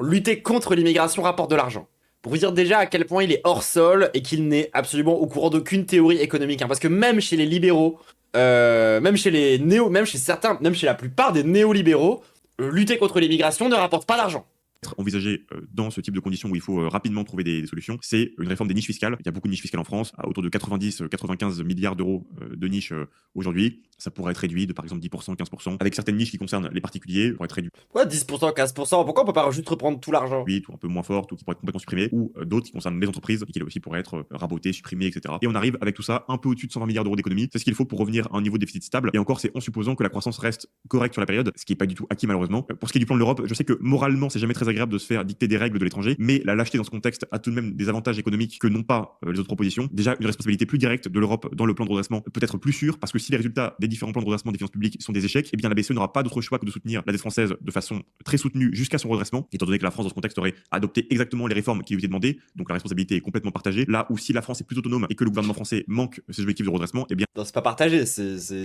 lutter contre l'immigration rapporte de l'argent. Pour vous dire déjà à quel point il est hors sol et qu'il n'est absolument au courant d'aucune théorie économique. Hein, parce que même chez les libéraux, même chez la plupart des néolibéraux, lutter contre l'immigration ne rapporte pas d'argent. Envisagé dans ce type de conditions où il faut rapidement trouver des solutions, c'est une réforme des niches fiscales. Il y a beaucoup de niches fiscales en France, à autour de 90-95 milliards d'euros de niches aujourd'hui. ça pourrait être réduit de par exemple 10%, 15%, avec certaines niches qui concernent les particuliers, ça pourrait être réduit. Ouais, 10%, 15%, pourquoi on peut pas juste reprendre tout l'argent? Ou un peu moins forte, ou qui pourrait être complètement supprimée, ou d'autres qui concernent les entreprises, et qui là aussi pourraient être rabotées, supprimées, etc. Et on arrive avec tout ça un peu au-dessus de 120 milliards d'euros d'économie. C'est ce qu'il faut pour revenir à un niveau de déficit stable. Et encore, c'est en supposant que la croissance reste correcte sur la période, ce qui est pas du tout acquis malheureusement. Pour ce qui est du plan de l'Europe, je sais que moralement, c'est jamais très agréable de se faire dicter des règles de l'étranger, mais la lâcheté dans ce contexte a tout de même des avantages économiques que n'ont pas les autres propositions. Déjà, une responsabilité plus directe de l'Europe dans le plan de redressement peut être plus sûre, parce que si les résultats des différents plans de redressement des finances publiques sont des échecs, eh bien la BCE n'aura pas d'autre choix que de soutenir la dette française de façon très soutenue jusqu'à son redressement, étant donné que la France dans ce contexte aurait adopté exactement les réformes qui lui étaient demandées, donc la responsabilité est complètement partagée. Là où si la France est plus autonome et que le gouvernement français manque ses objectifs de redressement, eh bien Non, c'est pas partagé,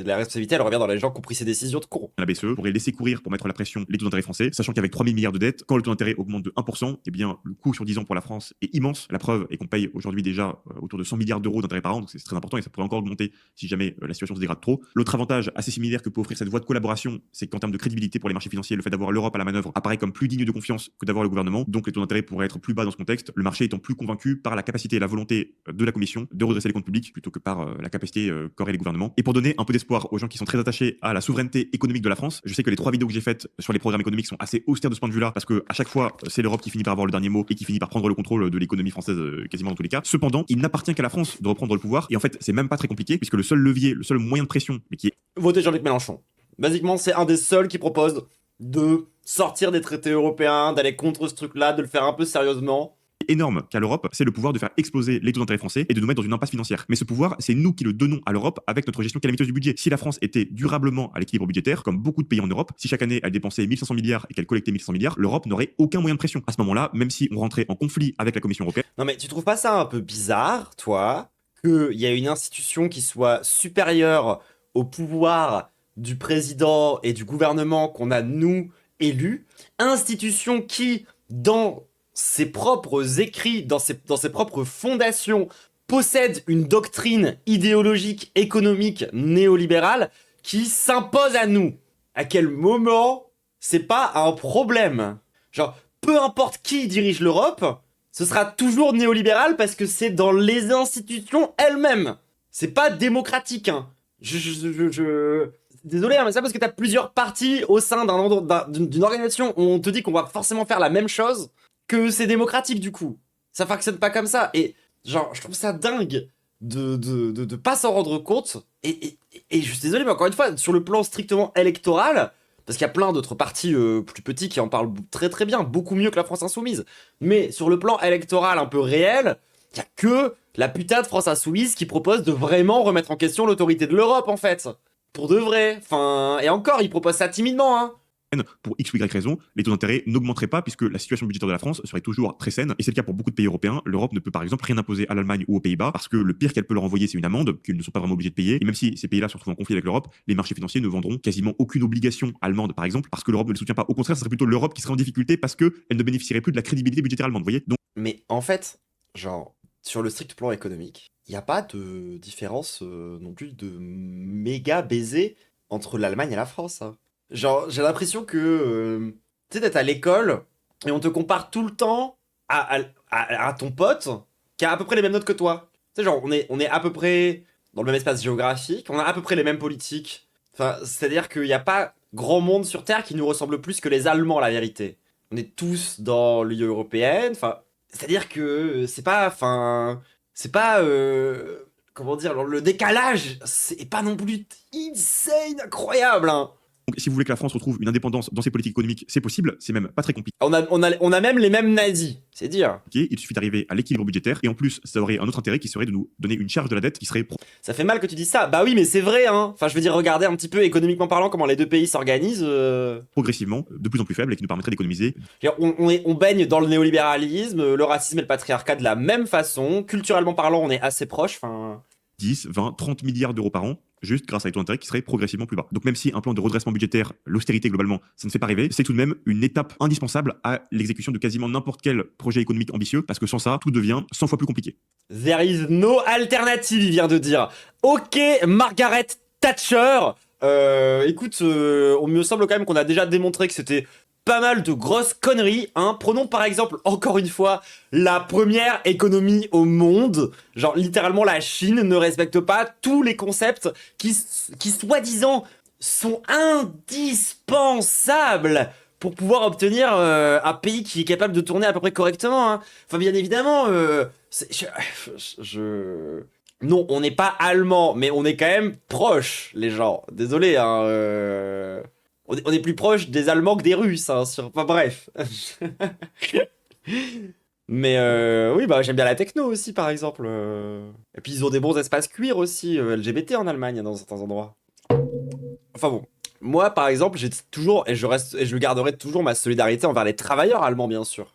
la responsabilité, elle revient dans les gens qui ont pris ces décisions de con. la BCE pourrait laisser courir pour mettre la pression les taux d'intérêt français, sachant qu'avec 3 000 milliards de dettes, quand le taux d'intérêt augmente de 1%, eh bien le coût sur 10 ans pour la France est immense. La preuve est qu'on paye aujourd'hui déjà autour de 100 milliards d'euros d'intérêt par an, donc c'est très important et ça pourrait encore augmenter si jamais la situation se dégrade trop. L'autre avantage assez similaire que peut offrir cette voie de collaboration, c'est qu'en termes de crédibilité pour les marchés financiers, le fait d'avoir l'Europe à la manœuvre apparaît comme plus digne de confiance que d'avoir le gouvernement, donc les taux d'intérêt pourraient être plus bas dans ce contexte, le marché étant plus convaincu par la capacité et la volonté de la Commission de redresser les comptes publics plutôt que par la capacité qu'auraient les gouvernements. Et pour donner un peu d'espoir aux gens qui sont très attachés à la souveraineté économique de la France, je sais que les 3 vidéos que j'ai faites sur les programmes économiques sont assez austères de ce point de vue-là, parce que à chaque fois c'est l'Europe qui finit par avoir le dernier mot et qui finit par prendre le contrôle de l'économie française quasiment dans tous les cas. Cependant, il n'appartient qu'à la France de reprendre le pouvoir, et en fait c'est même pas très compliqué, puisque le seul levier, le seul moyen de pression, mais qui est Voter Jean-Luc Mélenchon. Basiquement, c'est un des seuls qui propose de sortir des traités européens, d'aller contre ce truc-là, de le faire un peu sérieusement. énorme qu'a l'Europe, c'est le pouvoir de faire exploser les taux d'intérêt français et de nous mettre dans une impasse financière. Mais ce pouvoir, c'est nous qui le donnons à l'Europe avec notre gestion calamiteuse du budget. Si la France était durablement à l'équilibre budgétaire, comme beaucoup de pays en Europe, si chaque année elle dépensait 1500 milliards et qu'elle collectait 1500 milliards, l'Europe n'aurait aucun moyen de pression. À ce moment-là, même si on rentrait en conflit avec la Commission européenne, Non mais tu trouves pas ça un peu bizarre, toi, qu'il y a une institution qui soit supérieure au pouvoir du président et du gouvernement qu'on a, nous, élus, institution qui, dans ses propres écrits, dans ses propres fondations, possède une doctrine idéologique, économique, néolibérale, qui s'impose à nous. À quel moment c'est pas un problème? Genre, peu importe qui dirige l'Europe, ce sera toujours néolibéral parce que c'est dans les institutions elles-mêmes. C'est pas démocratique, hein. Désolé, hein, mais ça parce que t'as plusieurs partis au sein d'une organisation où on te dit qu'on va forcément faire la même chose, que c'est démocratique du coup. Ça fonctionne pas comme ça. Et genre, je trouve ça dingue de pas s'en rendre compte. Et je suis désolé, mais encore une fois, sur le plan strictement électoral, parce qu'il y a plein d'autres partis plus petits qui en parlent très très bien, beaucoup mieux que la France Insoumise. Mais sur le plan électoral un peu réel, il y a que la putain de France Insoumise qui propose de vraiment remettre en question l'autorité de l'Europe en fait. Pour de vrai. Enfin, et encore, ils proposent ça timidement, hein. pour X ou Y raison, les taux d'intérêt n'augmenteraient pas puisque la situation budgétaire de la France serait toujours très saine. Et c'est le cas pour beaucoup de pays européens. L'Europe ne peut par exemple rien imposer à l'Allemagne ou aux Pays-Bas parce que le pire qu'elle peut leur envoyer, c'est une amende qu'ils ne sont pas vraiment obligés de payer. Et même si ces pays-là se retrouvent en conflit avec l'Europe, les marchés financiers ne vendront quasiment aucune obligation allemande par exemple parce que l'Europe ne les soutient pas. Au contraire, ce serait plutôt l'Europe qui serait en difficulté parce qu'elle ne bénéficierait plus de la crédibilité budgétaire allemande. Vous voyez? Donc, Mais en fait, genre, sur le strict plan économique, il n'y a pas de différence non plus de méga baiser entre l'Allemagne et la France, hein. Genre, j'ai l'impression que, tu sais, d'être à l'école et on te compare tout le temps à ton pote qui a à peu près les mêmes notes que toi. Tu sais, genre, on est à peu près dans le même espace géographique, on a à peu près les mêmes politiques. Enfin, c'est-à-dire qu'il n'y a pas grand monde sur Terre qui nous ressemble plus que les Allemands, la vérité. On est tous dans l'Union européenne, enfin, c'est-à-dire que c'est pas, comment dire, le décalage, c'est pas non plus insane, incroyable, hein. donc, si vous voulez que la France retrouve une indépendance dans ses politiques économiques, c'est possible, c'est même pas très compliqué. On a même les mêmes nazis, c'est dire. Il suffit d'arriver à l'équilibre budgétaire et en plus, ça aurait un autre intérêt qui serait de nous donner une charge de la dette qui serait Ça fait mal que tu dises ça. Bah oui, mais c'est vrai, hein. Enfin, je veux dire, regardez un petit peu économiquement parlant comment les deux pays s'organisent. progressivement de plus en plus faible et qui nous permettrait d'économiser. On baigne dans le néolibéralisme, le racisme et le patriarcat de la même façon. Culturellement parlant, on est assez proches. Enfin, 10, 20, 30 milliards d'euros par an, juste grâce à les taux d'intérêt qui seraient progressivement plus bas. Donc même si un plan de redressement budgétaire, l'austérité globalement, ça ne fait pas rêver, c'est tout de même une étape indispensable à l'exécution de quasiment n'importe quel projet économique ambitieux, parce que sans ça, tout devient 100 fois plus compliqué. there is no alternative, il vient de dire. Ok, Margaret Thatcher. Écoute, on me semble quand même qu'on a déjà démontré que c'était pas mal de grosses conneries, hein. Prenons par exemple, encore une fois, la première économie au monde. Genre, littéralement, la Chine ne respecte pas tous les concepts qui soi-disant, sont indispensables pour pouvoir obtenir un pays qui est capable de tourner à peu près correctement, hein. Enfin, bien évidemment, non, on n'est pas allemand, mais on est quand même proche, les gens. Désolé, hein. On est plus proche des Allemands que des Russes, hein. Enfin, bref. Mais oui, bah j'aime bien la techno aussi, par exemple. Et puis ils ont des bons espaces cuir aussi, LGBT en Allemagne, dans certains endroits. Enfin bon. Moi, par exemple, j'ai toujours, et je garderai toujours ma solidarité envers les travailleurs allemands, bien sûr.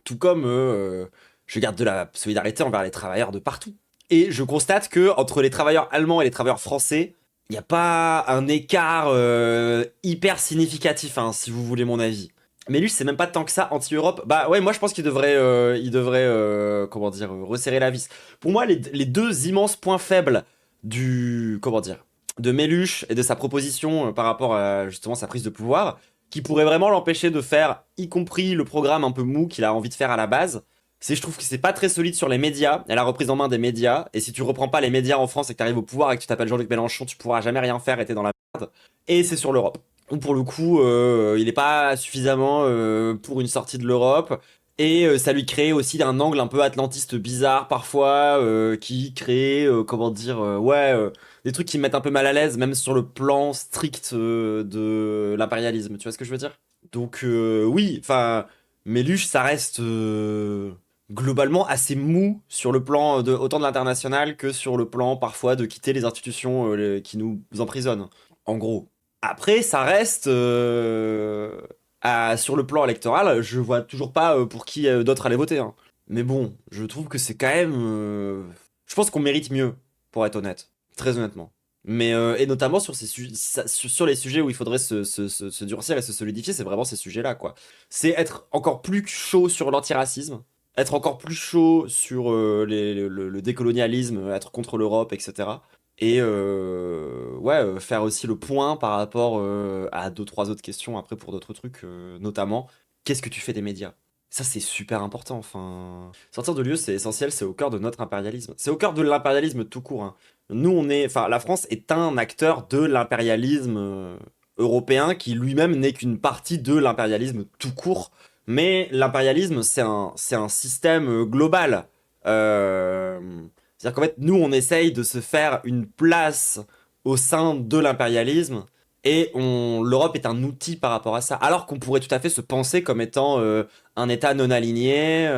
Tout comme je garde de la solidarité envers les travailleurs de partout. Et je constate que entre les travailleurs allemands et les travailleurs français, il n'y a pas un écart hyper significatif, hein, si vous voulez mon avis. Mais lui, c'est même pas tant que ça anti-Europe. Bah ouais, moi je pense qu'il devrait, comment dire, resserrer la vis. Pour moi, les deux immenses points faibles de Méluche et de sa proposition par rapport à justement sa prise de pouvoir, qui pourrait vraiment l'empêcher de faire, y compris le programme un peu mou qu'il a envie de faire à la base, je trouve que c'est pas très solide sur les médias, et la reprise en main des médias, et si tu reprends pas les médias en France et que t'arrives au pouvoir et que tu t'appelles Jean-Luc Mélenchon, tu pourras jamais rien faire et t'es dans la merde. Et c'est sur l'Europe. Où pour le coup, il est pas suffisamment pour une sortie de l'Europe, et ça lui crée aussi un angle un peu atlantiste bizarre parfois, qui crée, des trucs qui me mettent un peu mal à l'aise, même sur le plan strict de l'impérialisme, tu vois ce que je veux dire? Donc oui, enfin, Méluche, ça reste globalement assez mou sur le plan autant de l'international que sur le plan parfois de quitter les institutions qui nous emprisonnent, en gros. Après, ça reste sur le plan électoral, je vois toujours pas pour qui d'autres allaient voter, hein. Mais bon, je trouve que c'est quand même, je pense qu'on mérite mieux, pour être honnête, très honnêtement. Mais et notamment sur sur les sujets où il faudrait se durcir et se solidifier, c'est vraiment ces sujets-là, quoi. C'est être encore plus chaud sur l'antiracisme, être encore plus chaud sur le décolonialisme, être contre l'Europe, etc. Et faire aussi le point par rapport à deux, trois autres questions après pour d'autres trucs, notamment, qu'est-ce que tu fais des médias? Ça, c'est super important, enfin... Sortir de l'UE, c'est essentiel, c'est au cœur de notre impérialisme. C'est au cœur de l'impérialisme tout court, hein. Nous, la France est un acteur de l'impérialisme européen qui lui-même n'est qu'une partie de l'impérialisme tout court. Mais l'impérialisme, c'est un système global. C'est-à-dire qu'en fait, nous, on essaye de se faire une place au sein de l'impérialisme et l'Europe est un outil par rapport à ça. Alors qu'on pourrait tout à fait se penser comme étant un État non aligné.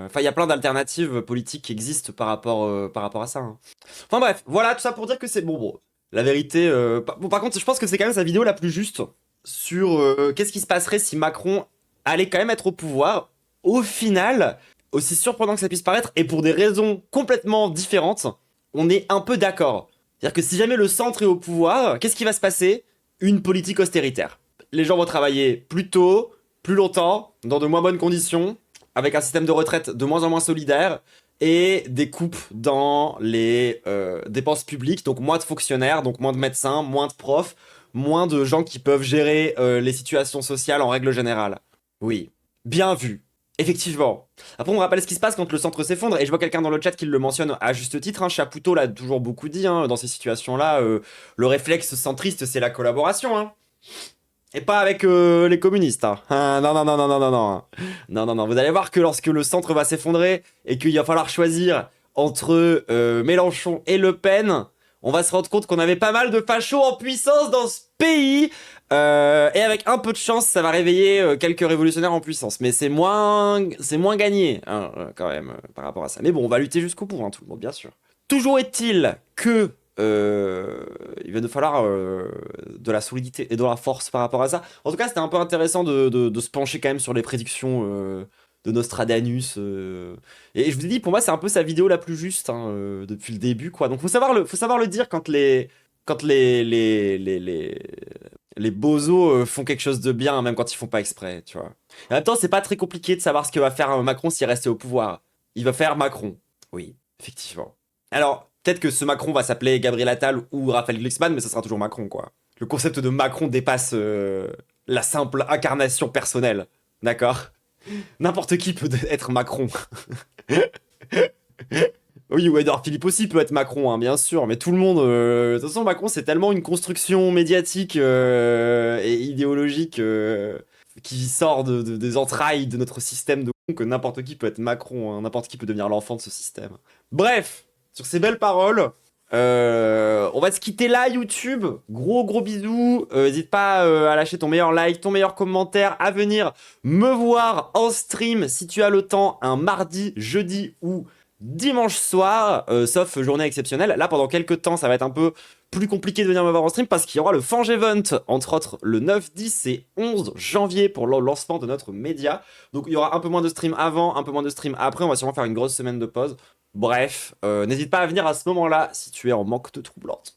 Enfin, il y a plein d'alternatives politiques qui existent par rapport à ça, hein. Enfin bref, voilà, tout ça pour dire que c'est bon. La vérité... par contre, je pense que c'est quand même sa vidéo la plus juste sur qu'est-ce qui se passerait si Macron allait quand même être au pouvoir. Au final, aussi surprenant que ça puisse paraître, et pour des raisons complètement différentes, on est un peu d'accord. C'est-à-dire que si jamais le centre est au pouvoir, qu'est-ce qui va se passer? Une politique austéritaire. Les gens vont travailler plus tôt, plus longtemps, dans de moins bonnes conditions, avec un système de retraite de moins en moins solidaire, et des coupes dans les dépenses publiques, donc moins de fonctionnaires, donc moins de médecins, moins de profs, moins de gens qui peuvent gérer les situations sociales en règle générale. Oui, bien vu. Effectivement. Après, on rappelle ce qui se passe quand le centre s'effondre, et je vois quelqu'un dans le chat qui le mentionne à juste titre, hein. Chapoutot l'a toujours beaucoup dit, hein, dans ces situations-là, le réflexe centriste, c'est la collaboration, hein. Et pas avec les communistes, hein. Ah, non. Non, vous allez voir que lorsque le centre va s'effondrer, et qu'il va falloir choisir entre Mélenchon et Le Pen, on va se rendre compte qu'on avait pas mal de fachos en puissance dans ce pays. Et avec un peu de chance, ça va réveiller quelques révolutionnaires en puissance. Mais c'est moins gagné, hein, quand même, par rapport à ça. Mais bon, on va lutter jusqu'au bout, hein, tout le monde, bien sûr. Toujours est-il que il va nous falloir de la solidité et de la force par rapport à ça. En tout cas, c'était un peu intéressant de se pencher quand même sur les prédictions de Nostradamus. Et je vous ai dit, pour moi, c'est un peu sa vidéo la plus juste, hein, depuis le début, quoi. Donc, faut savoir le dire quand les bozos font quelque chose de bien, même quand ils font pas exprès, tu vois. Et en même temps, c'est pas très compliqué de savoir ce que va faire Macron s'il reste au pouvoir. Il va faire Macron. Oui, effectivement. Alors, peut-être que ce Macron va s'appeler Gabriel Attal ou Raphaël Glucksmann, mais ça sera toujours Macron, quoi. Le concept de Macron dépasse la simple incarnation personnelle, d'accord? N'importe qui peut être Macron. Oui, ou Edouard Philippe aussi peut être Macron, hein, bien sûr, mais tout le monde... De toute façon, Macron, c'est tellement une construction médiatique et idéologique qui sort des entrailles de notre système de con que n'importe qui peut être Macron, hein, n'importe qui peut devenir l'enfant de ce système. Bref, sur ces belles paroles, on va se quitter là, YouTube. Gros bisous. N'hésite pas à lâcher ton meilleur like, ton meilleur commentaire, à venir me voir en stream si tu as le temps, un mardi, jeudi ou dimanche soir, sauf journée exceptionnelle. Là, pendant quelques temps, ça va être un peu plus compliqué de venir me voir en stream parce qu'il y aura le Fange Event, entre autres le 9, 10 et 11 janvier pour le lancement de notre média. Donc il y aura un peu moins de stream avant, un peu moins de stream après. On va sûrement faire une grosse semaine de pause. Bref, n'hésite pas à venir à ce moment-là si tu es en manque de troublante.